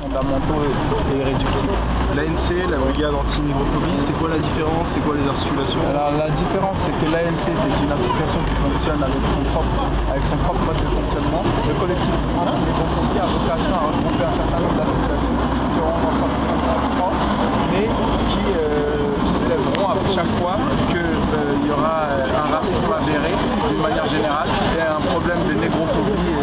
fondamentaux et irréductibles. L'ANC, la brigade anti-négrophobie, c'est quoi la différence? C'est quoi les articulations? Alors la différence, c'est que l'ANC, c'est une association qui fonctionne avec son propre mode de fonctionnement. Le collectif anti-négrophobie a vocation à regrouper un certain nombre d'associations qui auront un fonctionnement propre, mais qui s'élèveront à chaque fois qu'il y aura un racisme avéré d'une manière générale et un problème de négrophobie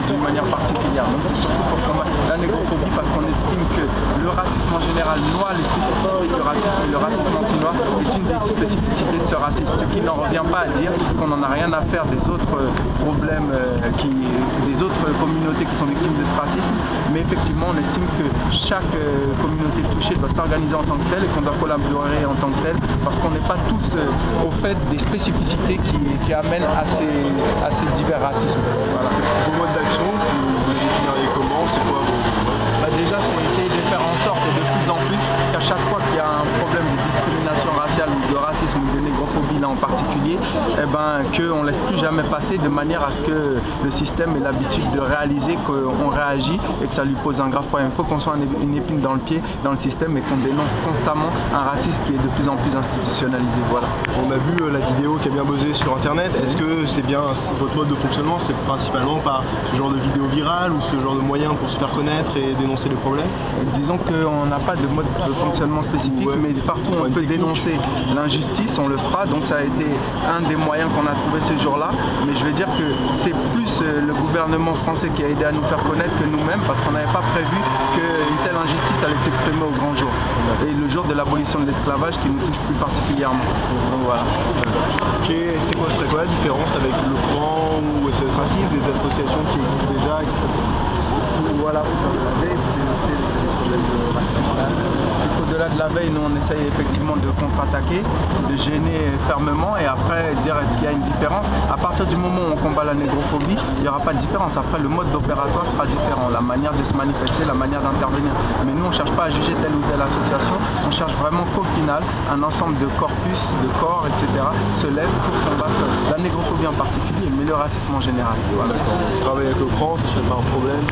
d'une manière particulière. Donc c'est surtout pour combattre la négrophobie parce qu'on estime que le racisme en général noie les spécificités du racisme et le racisme anti-noir est une des spécificités de ce racisme, ce qui n'en revient pas à dire qu'on n'en a rien à faire des autres problèmes, des autres communautés qui sont victimes de ce racisme, mais effectivement on estime que chaque communauté touchée doit s'organiser en tant que telle et qu'on doit collaborer en tant que telle parce qu'on n'est pas tous au fait des spécificités qui amènent à ces divers racismes. Voilà. Vos modes d'action, vous les définiriez comment? C'est quoi vos... Déjà, c'est essayer de faire en sorte de plus en plus qu'à chaque fois qu'il y a un problème de discrimination raciale ou de racisme ou de négrophobie là en particulier, qu'on ne laisse plus jamais passer de manière à ce que le système ait l'habitude de réaliser qu'on réagit et que ça lui pose un grave problème. Il faut qu'on soit une épine dans le pied dans le système et qu'on dénonce constamment un racisme qui est de plus en plus institutionnalisé. Voilà. On a vu la vidéo qui a bien buzzé sur internet. Est-ce que c'est bien votre mode de fonctionnement, c'est principalement par ce genre de vidéo virale ou ce genre de moyens pour se faire connaître et dénoncer les problèmes? Disons qu'on n'a pas de mode de fonctionnement spécifique, mais partout où on peut dénoncer l'injustice, on le fera. Donc ça a été un des moyens qu'on a trouvé ce jour-là. Mais je vais dire que c'est plus le gouvernement français qui a aidé à nous faire connaître que nous-mêmes, parce qu'on n'avait pas prévu qu'une telle injustice allait s'exprimer au grand jour. Et le jour de l'abolition de l'esclavage qui nous touche plus particulièrement. Donc voilà. Serait quoi la différence avec le CRAN ou SOS Racisme, des associations qui existent déjà et Voilà, au-delà de la veille, nous on essaye effectivement de contre-attaquer, de gêner fermement et après dire est-ce qu'il y a une différence. À partir du moment où on combat la négrophobie, il n'y aura pas de différence. Après le mode d'opératoire sera différent, la manière de se manifester, la manière d'intervenir. Mais nous on ne cherche pas à juger telle ou telle association, on cherche vraiment qu'au final, un ensemble de corpus, de corps, etc. se lève pour combattre la négrophobie en particulier, mais le racisme en général. Voilà. Travailler avec le CRAN, ce serait pas un problème?